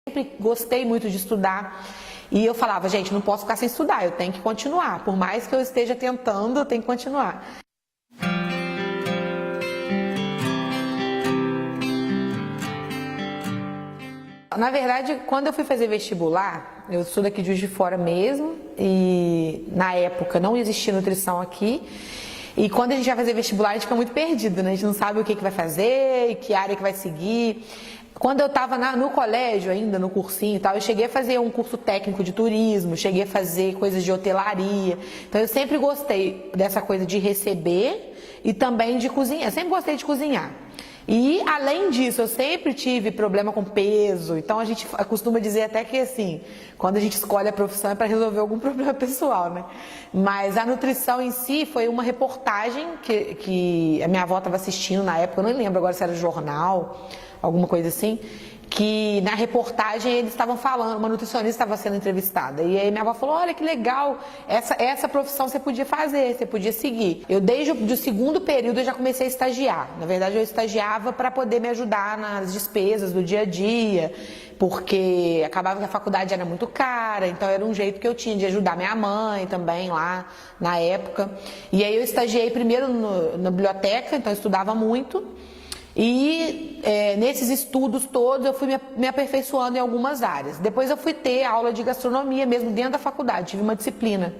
sempre gostei muito de estudar. E eu falava, gente, não posso ficar sem estudar, eu tenho que continuar. Por mais que eu esteja tentando, eu tenho que continuar. Na verdade, quando eu fui fazer vestibular, eu sou daqui de Juiz de Fora mesmo, e na época não existia nutrição aqui. E quando a gente vai fazer vestibular, a gente fica muito perdido, né? A gente não sabe o que vai fazer, que área que vai seguir. Quando eu estava no colégio ainda, no cursinho e tal, eu cheguei a fazer um curso técnico de turismo, cheguei a fazer coisas de hotelaria. Então eu sempre gostei dessa coisa de receber e também de cozinhar. Eu sempre gostei de cozinhar. E, além disso, eu sempre tive problema com peso. Então, a gente costuma dizer até que, assim, quando a gente escolhe a profissão é para resolver algum problema pessoal, né? Mas a nutrição em si foi uma reportagem que a minha avó estava assistindo na época, eu não lembro agora se era jornal, alguma coisa assim, que na reportagem eles estavam falando, uma nutricionista estava sendo entrevistada, e aí minha avó falou, olha que legal, essa profissão você podia fazer, você podia seguir. Eu desde o segundo período eu já comecei a estagiar, na verdade eu estagiava para poder me ajudar nas despesas do dia a dia, porque acabava que a faculdade era muito cara, então era um jeito que eu tinha de ajudar minha mãe também lá na época. E aí eu estagiei primeiro na biblioteca, então eu estudava muito. E nesses estudos todos eu fui me aperfeiçoando em algumas áreas. Depois eu fui ter aula de gastronomia mesmo dentro da faculdade. Tive uma disciplina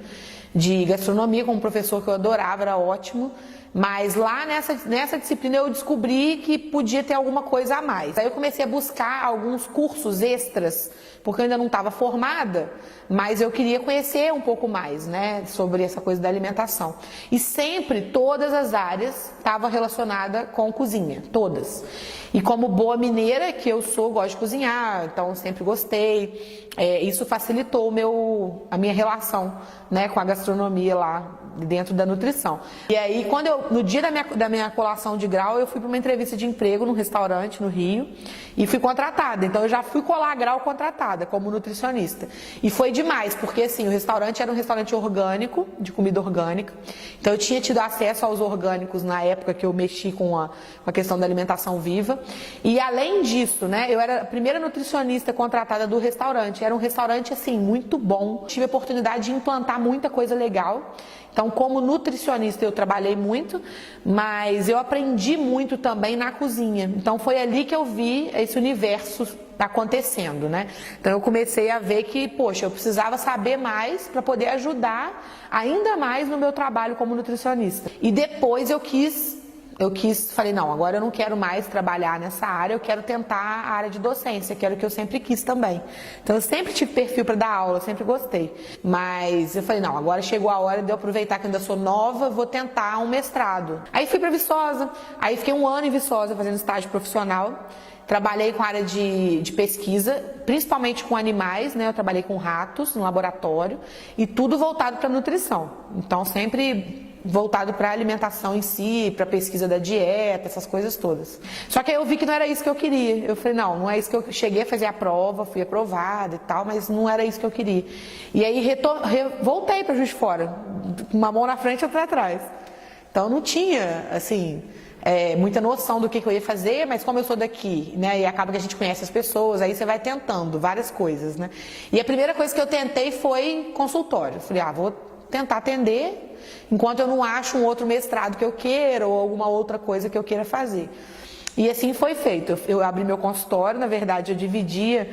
de gastronomia com um professor que eu adorava, era ótimo. Mas lá nessa disciplina eu descobri que podia ter alguma coisa a mais. Aí eu comecei a buscar alguns cursos extras, porque eu ainda não estava formada, mas eu queria conhecer um pouco mais, né, sobre essa coisa da alimentação. E sempre, todas as áreas estavam relacionadas com cozinha, todas. E como boa mineira que eu sou, gosto de cozinhar, então sempre gostei. Isso facilitou a minha relação, né, com a gastronomia lá dentro da nutrição. E aí, no dia da minha colação de grau, eu fui para uma entrevista de emprego num restaurante no Rio e fui contratada. Então, eu já fui colar grau contratada como nutricionista. E foi demais, porque assim, o restaurante era um restaurante orgânico, de comida orgânica. Então, eu tinha tido acesso aos orgânicos na época que eu mexi com a questão da alimentação viva. E além disso, né, eu era a primeira nutricionista contratada do restaurante. Era um restaurante, assim, muito bom. Tive a oportunidade de implantar muita coisa legal. Então, como nutricionista, eu trabalhei muito, mas eu aprendi muito também na cozinha. Então, foi ali que eu vi esse universo acontecendo, né? Então, eu comecei a ver que, poxa, eu precisava saber mais para poder ajudar ainda mais no meu trabalho como nutricionista. E depois falei, não, agora eu não quero mais trabalhar nessa área, eu quero tentar a área de docência, que era o que eu sempre quis também. Então eu sempre tive perfil para dar aula, eu sempre gostei. Mas eu falei, não, agora chegou a hora de eu aproveitar que ainda sou nova, vou tentar um mestrado. Aí fui para Viçosa, aí fiquei 1 ano em Viçosa fazendo estágio profissional. Trabalhei com a área de pesquisa, principalmente com animais, né? Eu trabalhei com ratos no laboratório e tudo voltado para nutrição. Então sempre voltado para a alimentação em si, para a pesquisa da dieta, essas coisas todas. Só que aí eu vi que não era isso que eu queria. Eu falei, não é isso que eu cheguei a fazer a prova, fui aprovada e tal, mas não era isso que eu queria. E aí voltei para Juiz de Fora, uma mão na frente e outra atrás. Então não tinha, assim, muita noção do que eu ia fazer, mas como eu sou daqui, né, e acaba que a gente conhece as pessoas, aí você vai tentando várias coisas, né. E a primeira coisa que eu tentei foi consultório. Eu falei, vou tentar atender enquanto eu não acho um outro mestrado que eu queira ou alguma outra coisa que eu queira fazer. E assim foi feito. Eu abri meu consultório, na verdade eu dividia,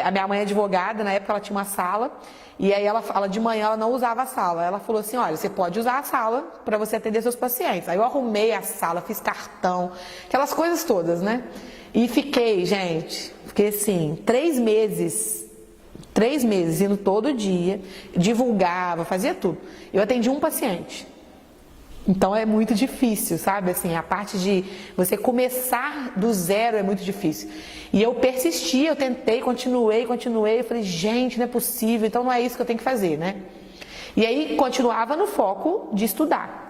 a minha mãe é advogada, na época ela tinha uma sala, e aí ela de manhã ela não usava a sala. Ela falou assim, olha, você pode usar a sala para você atender seus pacientes. Aí eu arrumei a sala, fiz cartão, aquelas coisas todas, né? E fiquei assim, 3 meses indo todo dia, divulgava, fazia tudo. Eu atendi um paciente. Então é muito difícil, sabe? Assim, a parte de você começar do zero é muito difícil. E eu persisti, eu tentei, continuei. Eu falei, gente, não é possível, então não é isso que eu tenho que fazer, né? E aí continuava no foco de estudar.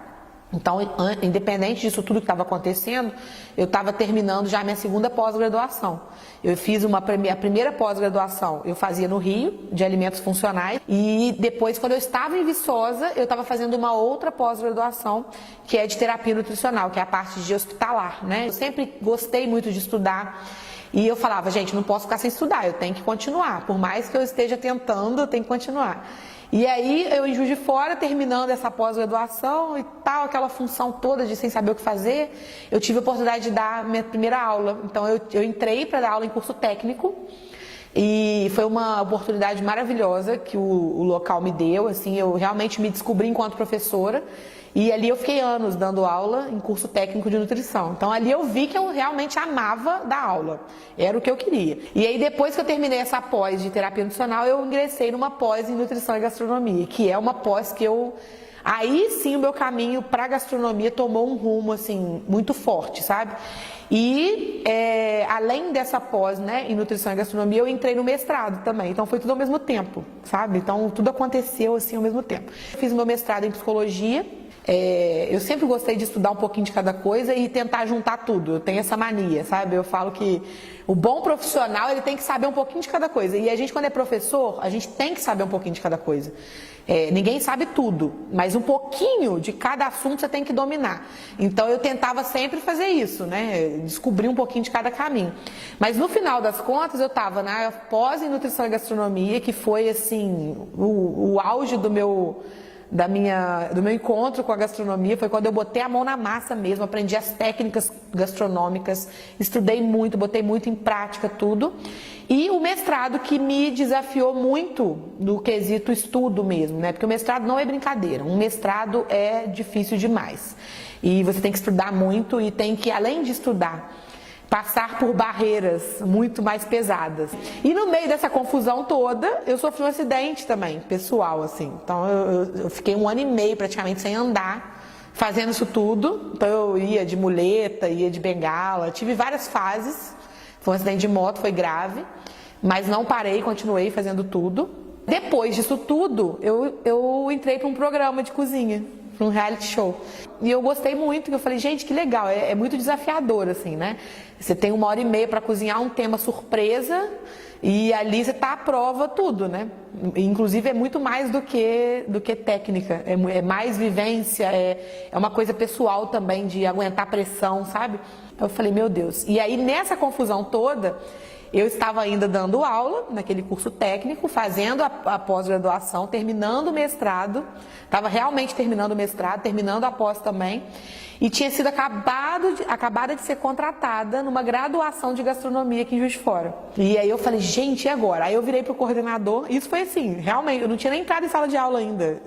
Então, independente disso tudo que estava acontecendo, eu estava terminando já a minha segunda pós-graduação. Eu fiz a primeira pós-graduação, eu fazia no Rio, de alimentos funcionais, e depois, quando eu estava em Viçosa, eu estava fazendo uma outra pós-graduação, que é de terapia nutricional, que é a parte de hospitalar, né? Eu sempre gostei muito de estudar. E eu falava, gente, não posso ficar sem estudar, eu tenho que continuar. Por mais que eu esteja tentando, eu tenho que continuar. E aí, eu em Juiz de Fora, terminando essa pós-graduação e tal, aquela função toda de sem saber o que fazer, eu tive a oportunidade de dar minha primeira aula. Então, eu entrei para dar aula em curso técnico e foi uma oportunidade maravilhosa que o local me deu. Assim, eu realmente me descobri enquanto professora. E ali eu fiquei anos dando aula em curso técnico de nutrição. Então ali eu vi que eu realmente amava dar aula. Era o que eu queria. E aí depois que eu terminei essa pós de terapia nutricional, eu ingressei numa pós em nutrição e gastronomia, que é uma pós que eu... Aí sim o meu caminho para a gastronomia tomou um rumo assim muito forte, sabe? E além dessa pós, né, em nutrição e gastronomia, eu entrei no mestrado também. Então foi tudo ao mesmo tempo, sabe? Então tudo aconteceu assim ao mesmo tempo. Eu fiz meu mestrado em psicologia. Eu sempre gostei de estudar um pouquinho de cada coisa e tentar juntar tudo. Eu tenho essa mania, sabe? Eu falo que o bom profissional, ele tem que saber um pouquinho de cada coisa. E a gente, quando é professor, a gente tem que saber um pouquinho de cada coisa. Ninguém sabe tudo, mas um pouquinho de cada assunto você tem que dominar. Então eu tentava sempre fazer isso, né? Descobrir um pouquinho de cada caminho. Mas no final das contas, eu estava na pós em nutrição e gastronomia, que foi assim, o auge do meu encontro com a gastronomia. Foi quando eu botei a mão na massa mesmo, aprendi as técnicas gastronômicas, estudei muito, botei muito em prática tudo. E o mestrado, que me desafiou muito no quesito estudo mesmo, né? Porque o mestrado não é brincadeira, um mestrado é difícil demais. E você tem que estudar muito e tem que, além de estudar, passar por barreiras muito mais pesadas. E no meio dessa confusão toda, eu sofri um acidente também, pessoal, assim. Então eu fiquei 1 ano e meio praticamente sem andar, fazendo isso tudo. Então eu ia de muleta, ia de bengala, tive várias fases. Foi um acidente de moto, foi grave, mas não parei, continuei fazendo tudo. Depois disso tudo, eu entrei para um programa de cozinha, para um reality show. E eu gostei muito, que eu falei, gente, que legal, é muito desafiador, assim, né? Você tem 1 hora e meia para cozinhar um tema surpresa e ali você tá à prova tudo, né? Inclusive é muito mais do que técnica, é mais vivência, é uma coisa pessoal também, de aguentar pressão, sabe? Eu falei, meu Deus. E aí nessa confusão toda, eu estava ainda dando aula naquele curso técnico, fazendo a pós-graduação, terminando o mestrado, estava realmente terminando o mestrado, terminando a pós também, e tinha sido acabada de ser contratada numa graduação de gastronomia aqui em Juiz de Fora. E aí eu falei, gente, e agora? Aí eu virei pro coordenador, isso foi assim, realmente, eu não tinha nem entrado em sala de aula ainda.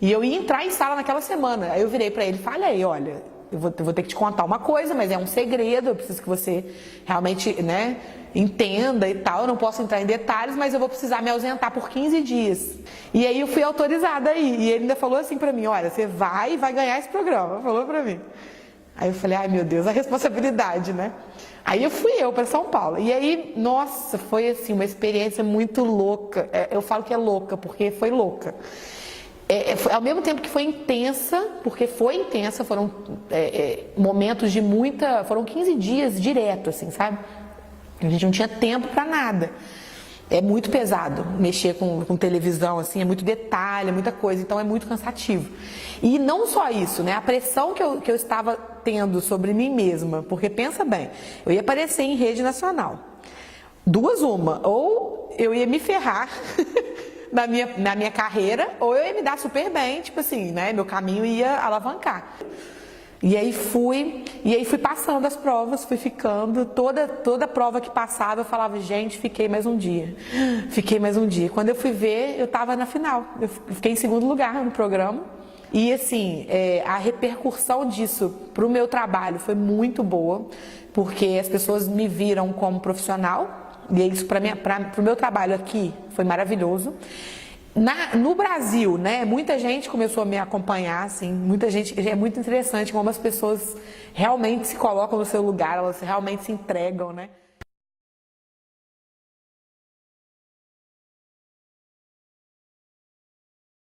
E eu ia entrar em sala naquela semana. Aí eu virei para ele e falei, olha, eu vou ter que te contar uma coisa, mas é um segredo, eu preciso que você realmente, né, entenda e tal, eu não posso entrar em detalhes, mas eu vou precisar me ausentar por 15 dias. E aí eu fui autorizada aí, e ele ainda falou assim pra mim, olha, você vai ganhar esse programa, falou pra mim. Aí eu falei, ai meu Deus, a responsabilidade, né? Aí eu fui para São Paulo, e aí, nossa, foi assim, uma experiência muito louca. Eu falo que é louca, porque foi louca. Ao mesmo tempo que foi intensa, porque foi intensa, foram momentos de muita... Foram 15 dias direto, assim, sabe? A gente não tinha tempo para nada. É muito pesado mexer com televisão, assim, é muito detalhe, é muita coisa, então é muito cansativo. E não só isso, né? A pressão que eu estava tendo sobre mim mesma, porque pensa bem, eu ia aparecer em rede nacional. Uma, ou eu ia me ferrar... na minha carreira, ou eu ia me dar super bem, tipo assim, né? Meu caminho ia alavancar. E aí fui passando as provas, fui ficando, toda prova que passava eu falava, gente, fiquei mais um dia. Quando eu fui ver, eu estava na final, eu fiquei em 2º lugar no programa. E assim, a repercussão disso para o meu trabalho foi muito boa, porque as pessoas me viram como profissional, e isso para o meu trabalho aqui foi maravilhoso. No Brasil, né, muita gente começou a me acompanhar, assim, muita gente, é muito interessante como as pessoas realmente se colocam no seu lugar, elas realmente se entregam, né?